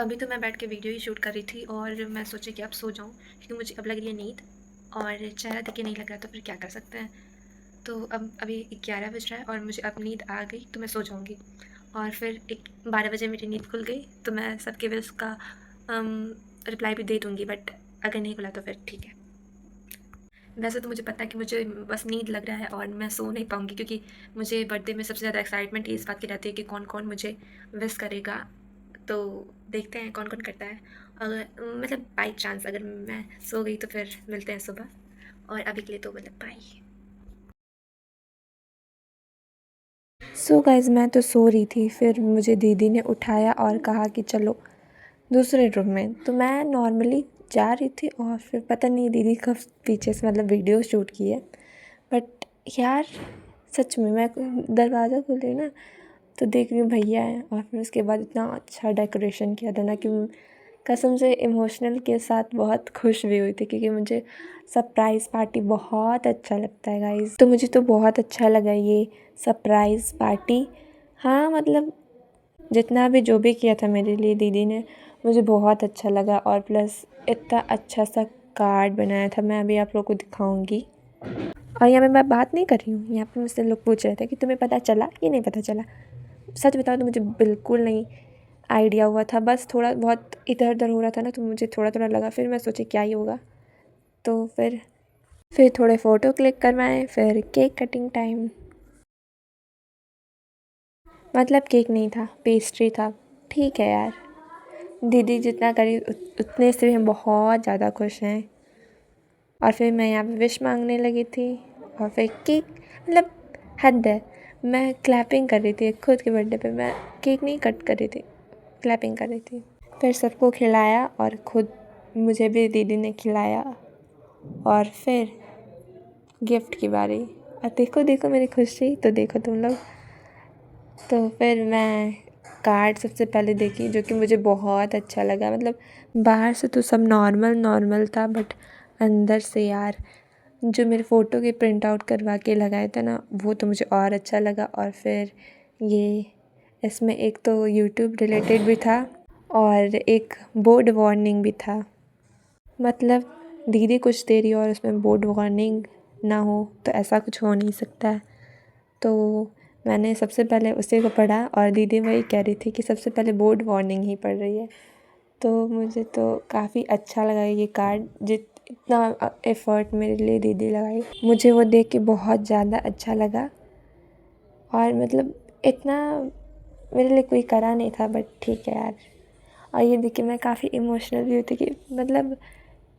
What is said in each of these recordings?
अभी तो मैं बैठ के वीडियो ही शूट कर रही थी और मैं सोची कि अब सो जाऊं क्योंकि मुझे अब लग रही है नींद और चेहरा देख के नहीं लग रहा तो फिर क्या कर सकते हैं। तो अब अभी 11 बज रहा है और मुझे अब नींद आ गई तो मैं सो जाऊंगी और फिर 12 बजे मेरी नींद खुल गई तो मैं सबके विश का रिप्लाई भी दे दूँगी, बट अगर नहीं खुला तो फिर ठीक है। वैसे तो मुझे पता है कि मुझे बस नींद लग रहा है और मैं सो नहीं पाऊँगी क्योंकि मुझे बर्थडे में सबसे ज़्यादा एक्साइटमेंट इस बात की रहती है कि कौन-कौन मुझे विश करेगा। तो देखते हैं कौन-कौन करता है। अगर मतलब बाई चांस अगर मैं सो गई तो फिर मिलते हैं सुबह और अभी के लिए तो मतलब बाय। सो गाइज़ मैं तो सो रही थी, फिर मुझे दीदी ने उठाया और कहा कि चलो दूसरे रूम में। तो मैं नॉर्मली जा रही थी और फिर पता नहीं दीदी कब पीछे से मतलब वीडियो शूट की है। बट यार सच में मैं दरवाज़ा खोली ना तो देख रही हूँ भैया हैं और फिर उसके बाद इतना अच्छा डेकोरेशन किया था ना कि कसम से इमोशनल के साथ बहुत खुश भी हुई थी क्योंकि मुझे सरप्राइज़ पार्टी बहुत अच्छा लगता है गाइज़। तो मुझे तो बहुत अच्छा लगा ये सरप्राइज़ पार्टी। हाँ मतलब जितना भी जो भी किया था मेरे लिए दीदी ने मुझे बहुत अच्छा लगा और प्लस इतना अच्छा सा कार्ड बनाया था, मैं अभी आप लोगों को दिखाऊंगी। और यहाँ पे मैं बात नहीं कर रही हूँ, यहाँ पे मुझसे लोग पूछ रहे थे कि तुम्हें पता चला ये नहीं पता चला। सच बताओ तो मुझे बिल्कुल नहीं आइडिया हुआ था, बस थोड़ा बहुत इधर उधर हो रहा था ना तो मुझे थोड़ा थोड़ा लगा, फिर मैं सोची क्या ही होगा। तो फिर थोड़े फ़ोटो क्लिक करवाएं, फिर केक कटिंग टाइम। मतलब केक नहीं था, पेस्ट्री था। ठीक है यार, दीदी जितना करी उतने से भी हम बहुत ज़्यादा खुश हैं। और फिर मैं यहाँ पे विश मांगने लगी थी और फिर केक मतलब हद है, मैं क्लैपिंग कर रही थी खुद के बर्थडे पे। मैं केक नहीं कट कर रही थी, क्लैपिंग कर रही थी। फिर सबको खिलाया और खुद मुझे भी दीदी ने खिलाया। और फिर गिफ्ट की बारी, और देखो देखो मेरी खुशी तो देखो तुम लोग। तो फिर मैं कार्ड सबसे पहले देखी जो कि मुझे बहुत अच्छा लगा। मतलब बाहर से तो सब नॉर्मल नॉर्मल था बट अंदर से यार जो मेरे फ़ोटो के प्रिंट आउट करवा के लगाए थे ना वो तो मुझे और अच्छा लगा। और फिर ये इसमें एक तो यूट्यूब रिलेटेड भी था और एक बोर्ड वार्निंग भी था। मतलब दीदी कुछ दे रही है और उसमें बोर्ड वार्निंग ना हो तो ऐसा कुछ हो नहीं सकता है। तो मैंने सबसे पहले उसी को पढ़ा और दीदी वही कह रही थी कि सबसे पहले बोर्ड वार्निंग ही पढ़ रही है। तो मुझे तो काफ़ी अच्छा लगा ये कार्ड, इतना एफ़र्ट मेरे लिए दीदी लगाई, मुझे वो देख के बहुत ज़्यादा अच्छा लगा। और मतलब इतना मेरे लिए कोई करा नहीं था बट ठीक है यार। और ये देख के मैं काफ़ी इमोशनल भी हुई थी कि मतलब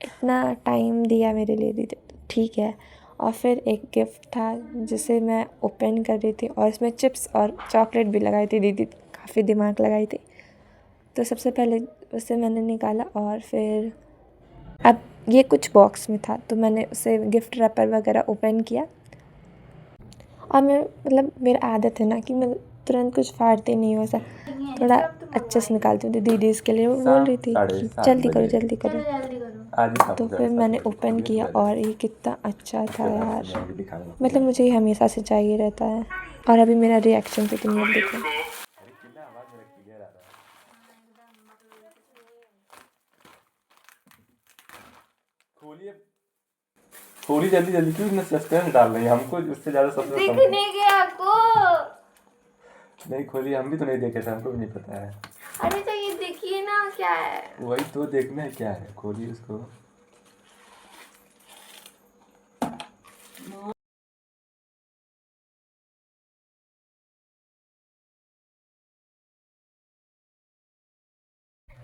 इतना टाइम दिया मेरे लिए दीदी, ठीक है। और फिर एक गिफ्ट था जिसे मैं ओपन कर रही थी और इसमें चिप्स और चॉकलेट भी लगाई थी, दीदी काफ़ी दिमाग लगाई थी। तो सबसे पहले उसे मैंने निकाला और फिर अब ये कुछ बॉक्स में था तो मैंने उसे गिफ्ट रैपर वगैरह ओपन किया। और मैं मतलब मेरा आदत है ना कि मैं तुरंत कुछ फाड़ती नहीं हूँ, ऐसा थोड़ा अच्छे से निकालती हूँ। तो दीदी इसके लिए वो बोल रही थी कि जल्दी करो जल्दी करो। तो फिर मैंने ओपन किया और ये कितना अच्छा था यार, मतलब मुझे ये हमेशा से चाहिए रहता है। और अभी मेरा रिएक्शन पे तुम लोग देखो। थोड़ी जल्दी जल्दी क्यों इतना सस्पेंस डाल रही है हमको, उससे ज्यादा सस्पेंस दिखने गया आपको। नहीं खोली, हम भी तो नहीं देखे थे, हमको भी नहीं पता है। अरे तो ये देखिए ना क्या है। वही तो देखना है क्या है, खोलिए उसको।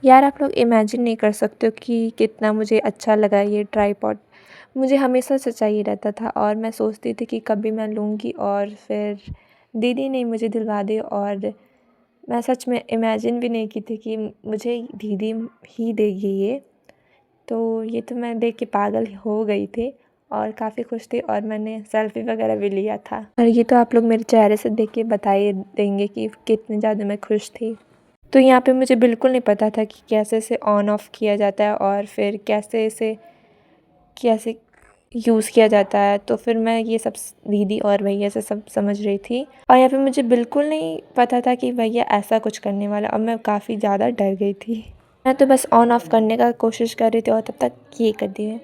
यार आप लोग इमेजिन नहीं कर सकते हो कि कितना मुझे अच्छा लगा ये ट्राइपॉड। मुझे हमेशा से चाहिए रहता था और मैं सोचती थी कि कभी मैं लूँगी और फिर दीदी ने मुझे दिलवा दी। और मैं सच में इमेजिन भी नहीं की थी कि मुझे दीदी ही देगी ये। तो ये तो मैं देख के पागल हो गई थी और काफ़ी खुश थी और मैंने सेल्फ़ी वगैरह भी लिया था। और ये तो आप लोग मेरे चेहरे से देख के बता ही देंगे कि कितनी ज़्यादा मैं खुश थी। तो यहाँ पे मुझे बिल्कुल नहीं पता था कि कैसे इसे ऑन ऑफ़ किया जाता है और फिर कैसे यूज़ किया जाता है। तो फिर मैं ये सब दीदी और भैया से सब समझ रही थी और यहाँ पे मुझे बिल्कुल नहीं पता था कि भैया ऐसा कुछ करने वाला और मैं काफ़ी ज़्यादा डर गई थी। मैं तो बस ऑन ऑफ करने का कोशिश कर रही थी और तब तक ये कर दिए।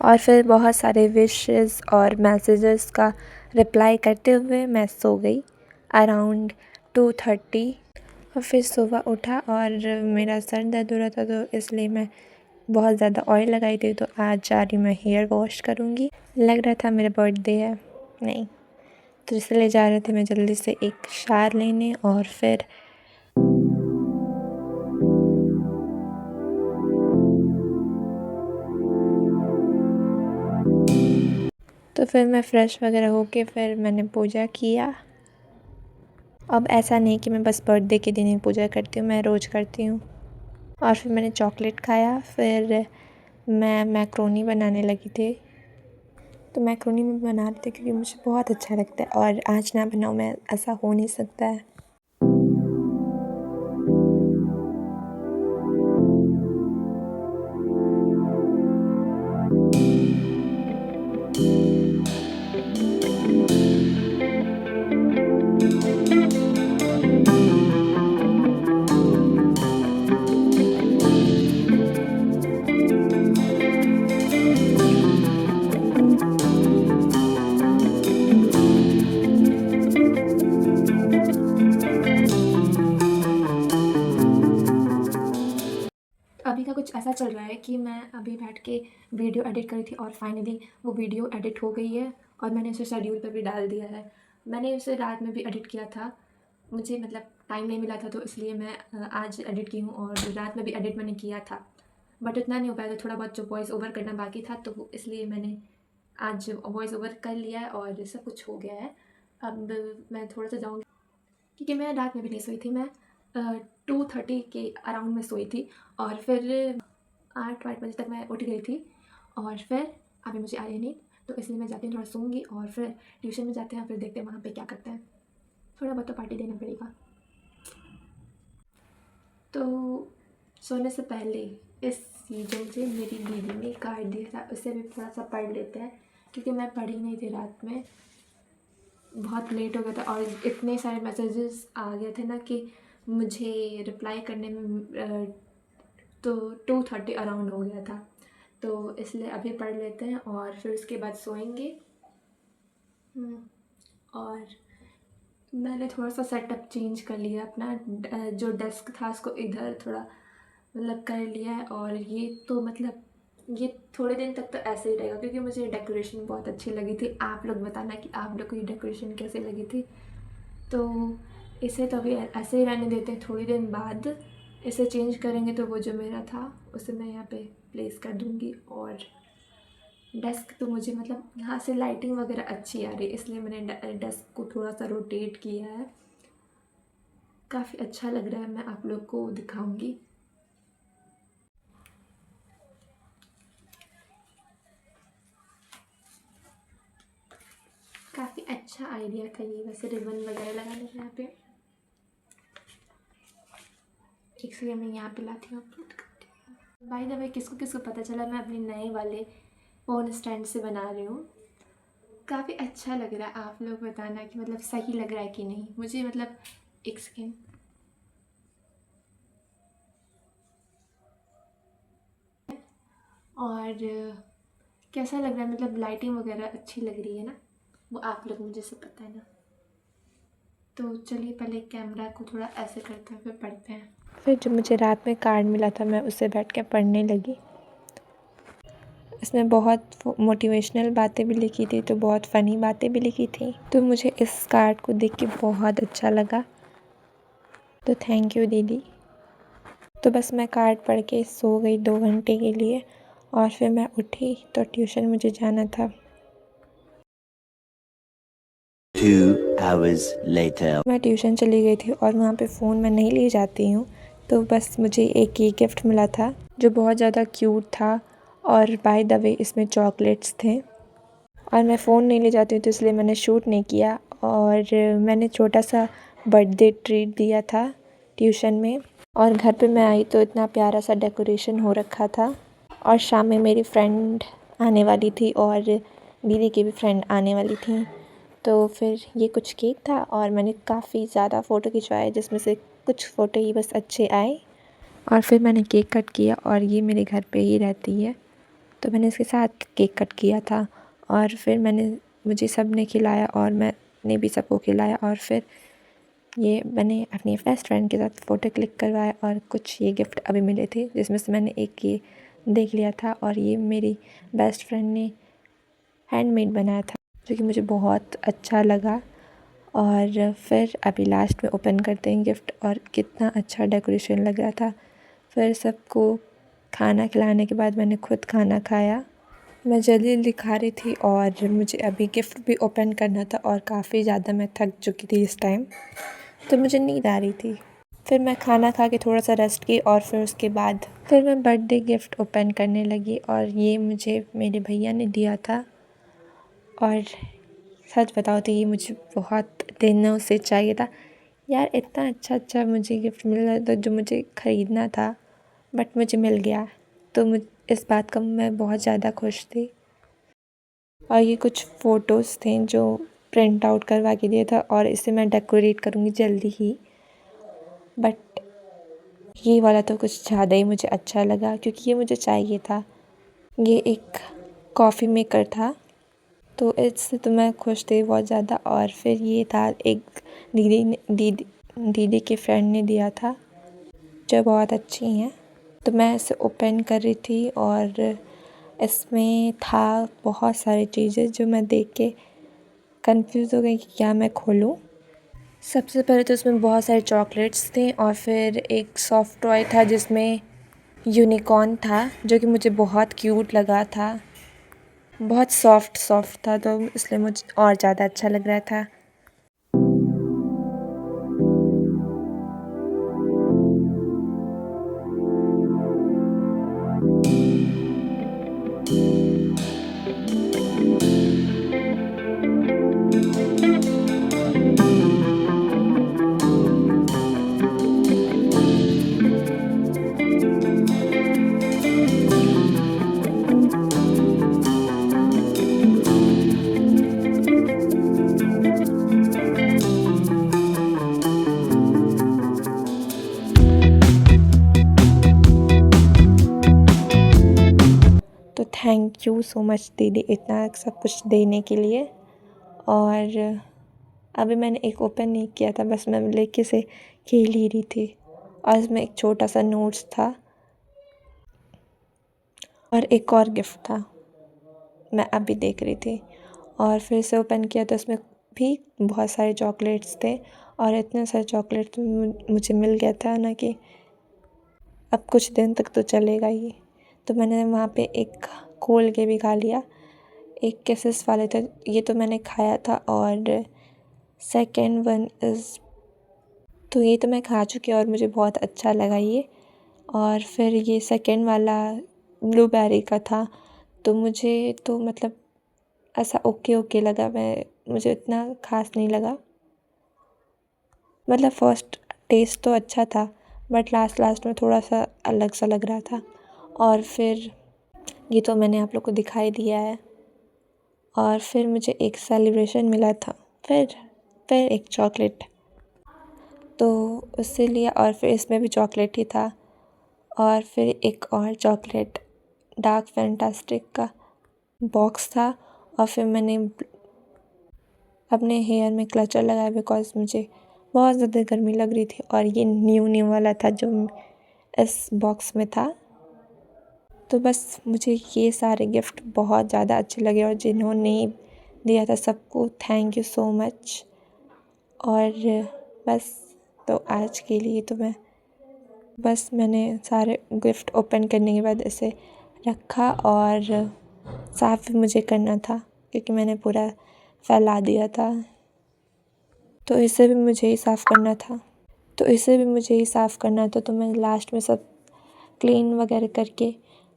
और फिर बहुत सारे विशेस और मैसेजेस का रिप्लाई करते हुए मैं सो गई अराउंड 2:30। और फिर सुबह उठा और मेरा सर दर्द हो रहा था, तो इसलिए मैं बहुत ज़्यादा ऑयल लगाई थी। तो आज जा रही मैं हेयर वॉश करूँगी। लग रहा था मेरा बर्थडे है, नहीं, तो इसलिए जा रहे थे मैं जल्दी से एक शावर लेने। और फिर मैं फ़्रेश वगैरह होके फिर मैंने पूजा किया। अब ऐसा नहीं कि मैं बस बर्थडे के दिन ही पूजा करती हूँ, मैं रोज़ करती हूँ। और फिर मैंने चॉकलेट खाया। फिर मैं मैक्रोनी बनाने लगी थी। तो मैक्रोनी मैं बना रही थी क्योंकि मुझे बहुत अच्छा लगता है, और आज ना बनाऊँ मैं, ऐसा हो नहीं सकता है। अभी का कुछ ऐसा चल रहा है कि मैं अभी बैठ के वीडियो एडिट करी थी और फाइनली वो वीडियो एडिट हो गई है और मैंने उसे शेड्यूल पर भी डाल दिया है। मैंने उसे रात में भी एडिट किया था, मुझे मतलब टाइम नहीं मिला था, तो इसलिए मैं आज एडिट की हूँ। और रात में भी एडिट मैंने किया था, बट उतना नहीं हो पाया था, थोड़ा बहुत जो वॉइस ओवर करना बाकी था, तो इसलिए मैंने आज वॉइस ओवर कर लिया है और सब कुछ हो गया है। अब मैं थोड़ा सा जाऊँगी क्योंकि मैं रात में भी नहीं सोई थी। मैं 2:30 के अराउंड में सोई थी और फिर 8-8 बजे तक मैं उठ गई थी। और फिर अभी मुझे आई नहीं, तो इसलिए मैं जाती हूँ, थोड़ा सोऊंगी और फिर ट्यूशन में जाते हैं, फिर देखते हैं वहाँ पे क्या करते हैं। थोड़ा बहुत तो पार्टी देना पड़ेगा। तो सोने से पहले इस जो मुझे मेरी दीदी ने कार्ड दिया था उसे भी थोड़ा सा पढ़ लेते हैं, क्योंकि मैं पढ़ी नहीं थी रात में, बहुत लेट हो गया था और इतने सारे मैसेजेस आ गए थे ना कि मुझे रिप्लाई करने में तो 2:30 अराउंड हो गया था। तो इसलिए अभी पढ़ लेते हैं और फिर उसके बाद सोएंगे। और मैंने थोड़ा सा सेटअप चेंज कर लिया अपना, जो डेस्क था उसको इधर थोड़ा मतलब कर लिया है। और ये तो मतलब ये थोड़े दिन तक तो ऐसे ही रहेगा, क्योंकि मुझे डेकोरेशन बहुत अच्छी लगी थी। आप लोग बताना कि आप लोग को ये डेकोरेशन कैसे लगी थी। तो इसे तो अभी ऐसे ही रहने देते हैं, थोड़ी दिन बाद इसे चेंज करेंगे, तो वो जो मेरा था उसे मैं यहाँ पे प्लेस कर दूँगी। और डेस्क तो मुझे मतलब यहाँ से लाइटिंग वगैरह अच्छी आ रही है, इसलिए मैंने डेस्क को थोड़ा सा रोटेट किया है, काफ़ी अच्छा लग रहा है। मैं आप लोग को दिखाऊंगी। काफ़ी अच्छा आइडिया था ये, वैसे रिबन वगैरह लगाने का यहाँ पे, इसलिए मैं यहाँ पे लाती हूँ, अपलोड करती हूँ। बाय द वे, किसको किसको पता चला मैं अपने नए वाले फ़ोन स्टैंड से बना रही हूँ। काफ़ी अच्छा लग रहा है, आप लोग बताना कि मतलब सही लग रहा है कि नहीं। मुझे मतलब एक सेकेंड, और कैसा लग रहा है, मतलब लाइटिंग वगैरह अच्छी लग रही है ना, वो आप लोग मुझे सब बताना। तो चलिए पहले कैमरा को थोड़ा ऐसे करते हैं, फिर पढ़ते हैं। फिर जब मुझे रात में कार्ड मिला था मैं उससे बैठ के पढ़ने लगी। इसमें बहुत मोटिवेशनल बातें भी लिखी थी, तो बहुत फ़नी बातें भी लिखी थी। तो मुझे इस कार्ड को देख के बहुत अच्छा लगा, तो थैंक यू दीदी। तो बस मैं कार्ड पढ़ के सो गई 2 घंटे के लिए। और फिर मैं उठी तो ट्यूशन मुझे जाना था। 2 hours later. मैं ट्यूशन चली गई थी और वहाँ पे फ़ोन मैं नहीं ले जाती हूँ, तो बस मुझे एक ये गिफ्ट मिला था जो बहुत ज़्यादा क्यूट था। और बाय द वे इसमें चॉकलेट्स थे और मैं फ़ोन नहीं ले जाती हूँ तो इसलिए मैंने शूट नहीं किया। और मैंने छोटा सा बर्थडे ट्रीट दिया था ट्यूशन में। और घर पे मैं आई तो इतना प्यारा सा डेकोरेशन हो रखा था। और शाम में मेरी फ्रेंड आने वाली थी और दीदी की भी फ्रेंड आने वाली थी। तो फिर ये कुछ केक था और मैंने काफ़ी ज़्यादा फ़ोटो खिंचवाए जिसमें से कुछ फ़ोटो ही बस अच्छे आए। और फिर मैंने केक कट किया और ये मेरे घर पे ही रहती है तो मैंने इसके साथ केक कट किया था। और फिर मुझे सब ने खिलाया और मैंने भी सबको खिलाया। और फिर ये मैंने अपनी बेस्ट फ्रेंड के साथ फ़ोटो क्लिक करवाया और कुछ ये गिफ्ट अभी मिले थे जिसमें से मैंने एक ये देख लिया था। और ये मेरी बेस्ट फ्रेंड ने हैंडमेड बनाया था जो कि मुझे बहुत अच्छा लगा। और फिर अभी लास्ट में ओपन करते हैं गिफ्ट और कितना अच्छा डेकोरेशन लग रहा था। फिर सबको खाना खिलाने के बाद मैंने खुद खाना खाया। मैं जल्दी जल्दी खा रही थी और मुझे अभी गिफ्ट भी ओपन करना था और काफ़ी ज़्यादा मैं थक चुकी थी इस टाइम तो मुझे नींद आ रही थी। फिर मैं खाना खा के थोड़ा सा रेस्ट की और फिर उसके बाद फिर मैं बर्थडे गिफ्ट ओपन करने लगी। और ये मुझे मेरे भैया ने दिया था और सच बताओ तो ये मुझे बहुत दिनों से चाहिए था यार। इतना अच्छा मुझे गिफ्ट मिल रहा था जो मुझे ख़रीदना था बट मुझे मिल गया तो इस बात का मैं बहुत ज़्यादा खुश थी। और ये कुछ फ़ोटोज़ थे जो प्रिंट आउट करवा के दिया था और इसे मैं डेकोरेट करूँगी जल्दी ही। बट ये वाला तो कुछ ज़्यादा ही मुझे अच्छा लगा क्योंकि ये मुझे चाहिए था। ये एक कॉफ़ी मेकर था तो इससे तो मैं खुश थी बहुत ज़्यादा। और फिर ये था एक दीदी के फ्रेंड ने दिया था जो बहुत अच्छी हैं। तो मैं इसे ओपन कर रही थी और इसमें था बहुत सारी चीज़ें जो मैं देख के कंफ्यूज हो गई कि क्या मैं खोलूं। सबसे पहले तो इसमें बहुत सारे चॉकलेट्स थे और फिर एक सॉफ्ट टॉय था जिसमें यूनिकॉर्न था जो कि मुझे बहुत क्यूट लगा था। बहुत सॉफ्ट था तो इसलिए मुझे और ज़्यादा अच्छा लग रहा था। तो थैंक यू सो मच दीदी इतना सब कुछ देने के लिए। और अभी मैंने एक ओपन नहीं किया था बस मैं लेके से खेल ही रही थी। और इसमें एक छोटा सा नोट्स था और एक और गिफ्ट था मैं अभी देख रही थी। और फिर से ओपन किया तो उसमें भी बहुत सारे चॉकलेट्स थे और इतने सारे चॉकलेट्स मुझे मिल गया था ना कि अब कुछ दिन तक तो चलेगा ही। तो मैंने वहाँ पे एक खोल के भी खा लिया। एक केसेस वाले थे ये तो मैंने खाया था और सेकेंड वन इज़ तो ये तो मैं खा चुकी और मुझे बहुत अच्छा लगा ये। और फिर ये सेकेंड वाला ब्लूबेरी का था तो मुझे तो मतलब ऐसा ओके लगा। मुझे इतना ख़ास नहीं लगा। मतलब फ़र्स्ट टेस्ट तो अच्छा था बट लास्ट में थोड़ा सा अलग सा लग रहा था। और फिर ये तो मैंने आप लोग को दिखाई दिया है। और फिर मुझे एक सेलिब्रेशन मिला था फिर एक चॉकलेट तो उससे लिया और फिर इसमें भी चॉकलेट ही था। और फिर एक और चॉकलेट डार्क फैंटास्टिक का बॉक्स था। और फिर मैंने अपने हेयर में क्लचर लगाया बिकॉज़ मुझे बहुत ज़्यादा गर्मी लग रही थी और ये न्यू वाला था जो इस बॉक्स में था। तो बस मुझे ये सारे गिफ्ट बहुत ज़्यादा अच्छे लगे और जिन्होंने दिया था सबको थैंक यू सो मच। और बस तो आज के लिए तो मैंने सारे गिफ्ट ओपन करने के बाद इसे रखा और साफ़ भी मुझे करना था क्योंकि मैंने पूरा फैला दिया था तो इसे भी मुझे ही साफ़ करना था। तो इसे भी मुझे ही साफ़ करना था, तो मैं लास्ट में सब क्लीन वगैरह करके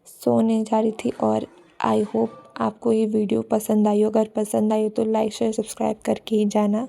सोने जा रही थी। और आई होप आपको ये वीडियो पसंद आई हो। अगर पसंद आई हो तो लाइक शेयर सब्सक्राइब करके ही जाना।